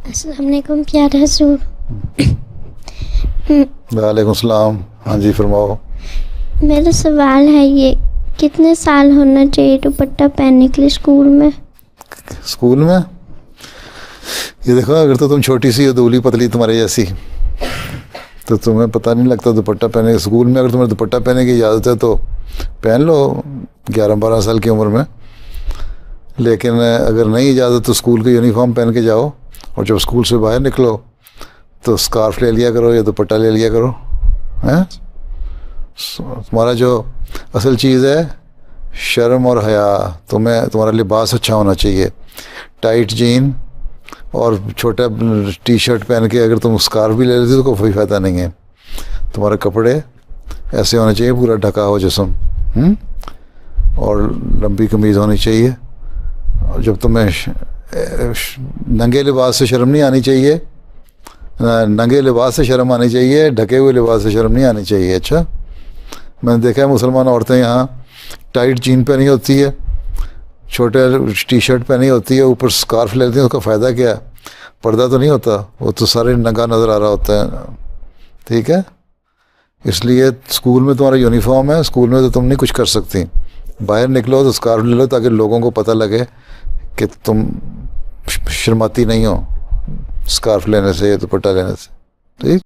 अस्सलाम वालेकुम प्यारे हजूर। वालेकुम सलाम। हाँ जी फरमाओ। मेरा सवाल है ये, कितने साल होना चाहिए दुपट्टा पहनने के लिए स्कूल में? स्कूल में ये देखो, अगर तो तुम छोटी सी हो, दूली पतली तुम्हारे जैसी, तो तुम्हें पता नहीं लगता दुपट्टा पहने। स्कूल में अगर तुम्हें दुपट्टा पहनने की इजाज़त है तो पहन लो 11-12 साल की उम्र में। लेकिन अगर नहीं इजाज़त तो स्कूल की यूनिफॉर्म पहन के जाओ, और जब स्कूल से बाहर निकलो तो स्कार्फ ले लिया करो या दुपट्टा ले लिया करो। हैं, तुम्हारा जो असल चीज़ है शर्म और हया। तुम्हारा लिबास अच्छा होना चाहिए। टाइट जीन और छोटा टी शर्ट पहन के अगर तुम स्कार्फ भी ले लेते तो कोई फ़ायदा नहीं है। तुम्हारे कपड़े ऐसे होने चाहिए, पूरा ढका हो जिस्म, और लंबी कमीज़ होनी चाहिए। और जब तुम्हें नंगे लिबास से शर्म नहीं आनी चाहिए, नंगे लिबास से शर्म आनी चाहिए, ढके हुए लिबास से शर्म नहीं आनी चाहिए। अच्छा, मैंने देखा है मुसलमान औरतें यहाँ टाइट जीन पहनी होती है, छोटे टी शर्ट पहनी होती है, ऊपर स्कार्फ लेती है। उसका फ़ायदा क्या है? पर्दा तो नहीं होता, वो तो सारे नंगा नज़र आ रहा होता है। ठीक है, इसलिए स्कूल में तुम्हारा यूनिफॉर्म है, स्कूल में तो तुम नहीं कुछ कर सकती। बाहर निकलो तो स्कार्फ ले लो ताकि लोगों को पता लगे कि तुम शर्माती नहीं हो स्कार्फ लेने से या दुपट्टा लेने से। ठीक।